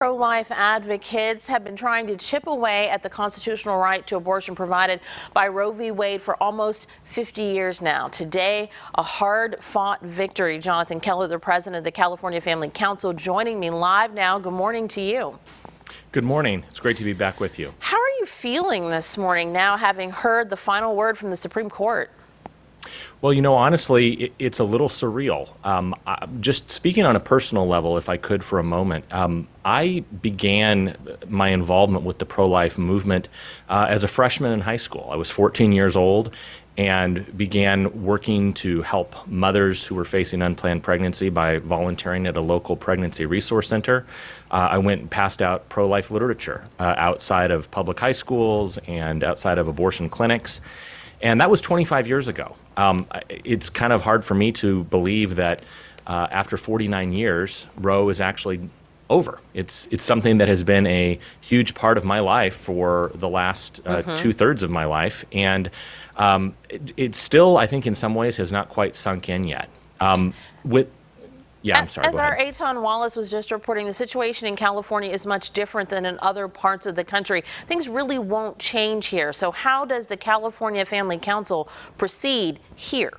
Pro-life advocates have been trying to chip away at the constitutional right to abortion provided by Roe v. Wade for almost 50 years now. Today, a hard-fought victory. Jonathan Keller, the president of the California Family Council, joining me live now. Good morning to you. Good morning. It's great to be back with you. How are you feeling this morning now, having heard the final word from the Supreme Court? Well, honestly, it's a little surreal. Just speaking on a personal level, if I could for a moment, I began my involvement with the pro-life movement as a freshman in high school. I was 14 years old and began working to help mothers who were facing unplanned pregnancy by volunteering at a local pregnancy resource center. I went and passed out pro-life literature outside of public high schools and outside of abortion clinics. And that was 25 years ago. It's kind of hard for me to believe that after 49 years, Roe is actually over. It's something that has been a huge part of my life for the last 2/3 of my life. And it still, I think, in some ways has not quite sunk in yet. Yeah, I'm sorry. As our Aton Wallace was just reporting, the situation in California is much different than in other parts of the country. Things really won't change here. So how does the California Family Council proceed here?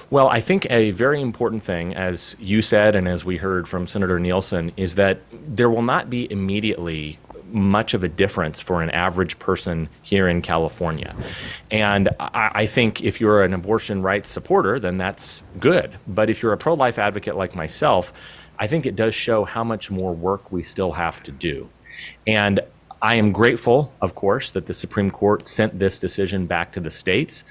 Well, I think a very important thing, as you said and as we heard from Senator Nielsen, is that there will not be immediately much of a difference for an average person here in California. And I think if you're an abortion rights supporter, then that's good. But if you're a pro-life advocate like myself, I think it does show how much more work we still have to do. And I am grateful, of course, that the Supreme Court sent this decision back to the states.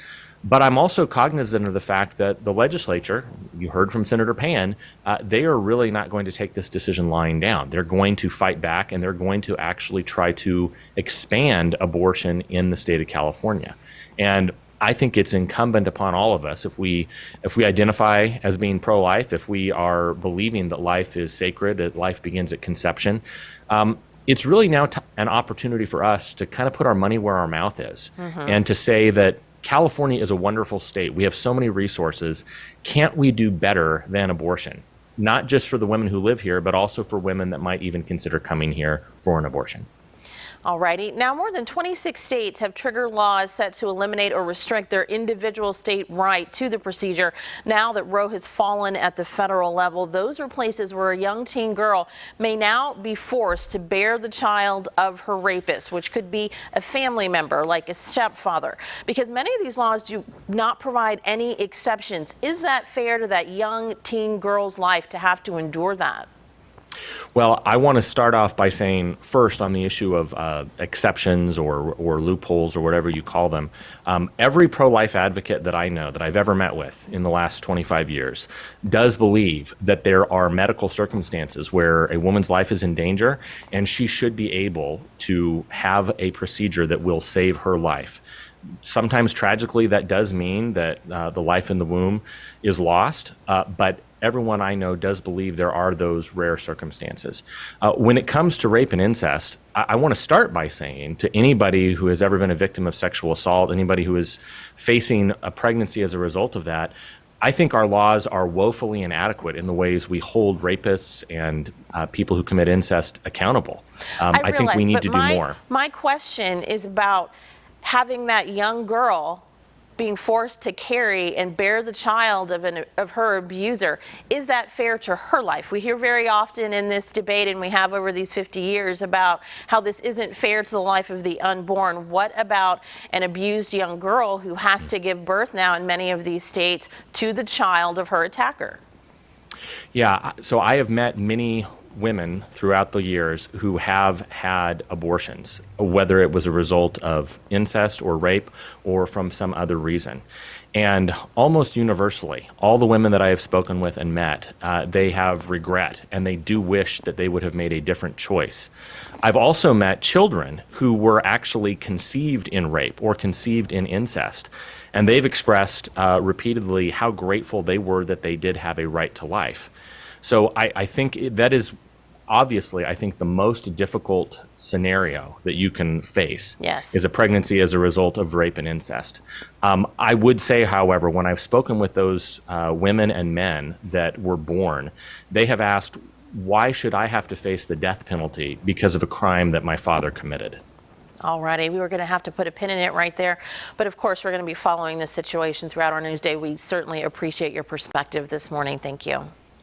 But I'm also cognizant of the fact that the legislature, you heard from Senator Pan, they are really not going to take this decision lying down. They're going to fight back, and they're going to actually try to expand abortion in the state of California. And I think it's incumbent upon all of us, if we identify as being pro-life, if we are believing that life is sacred, that life begins at conception, it's really now an opportunity for us to kind of put our money where our mouth is and to say that California is a wonderful state. We have so many resources. Can't we do better than abortion? Not just for the women who live here, but also for women that might even consider coming here for an abortion. All righty. Now, more than 26 states have trigger laws set to eliminate or restrict their individual state right to the procedure. Now that Roe has fallen at the federal level, those are places where a young teen girl may now be forced to bear the child of her rapist, which could be a family member like a stepfather, because many of these laws do not provide any exceptions. Is that fair to that young teen girl's life to have to endure that? Well, I want to start off by saying first on the issue of exceptions or loopholes or whatever you call them, every pro-life advocate that I know, that I've ever met with in the last 25 years, does believe that there are medical circumstances where a woman's life is in danger and she should be able to have a procedure that will save her life. Sometimes tragically that does mean that the life in the womb is lost, but everyone I know does believe there are those rare circumstances. When it comes to rape and incest, I want to start by saying to anybody who has ever been a victim of sexual assault, anybody who is facing a pregnancy as a result of that, I think our laws are woefully inadequate in the ways we hold rapists and people who commit incest accountable. I think we need to do more. My question is about having that young girl being forced to carry and bear the child of her abuser. Is that fair to her life? We hear very often in this debate, and we have over these 50 years, about how this isn't fair to the life of the unborn. What about an abused young girl who has to give birth now in many of these states to the child of her attacker? Yeah, so I have met many women throughout the years who have had abortions, whether it was a result of incest or rape or from some other reason. And almost universally, all the women that I have spoken with and met, they have regret and they do wish that they would have made a different choice. I've also met children who were actually conceived in rape or conceived in incest, and they've expressed repeatedly how grateful they were that they did have a right to life. So I think that is obviously, I think the most difficult scenario that you can face is a pregnancy as a result of rape and incest. I would say, however, when I've spoken with those women and men that were born, they have asked, why should I have to face the death penalty because of a crime that my father committed? Alrighty, we were going to have to put a pin in it right there. But of course, we're going to be following this situation throughout our news day. We certainly appreciate your perspective this morning. Thank you.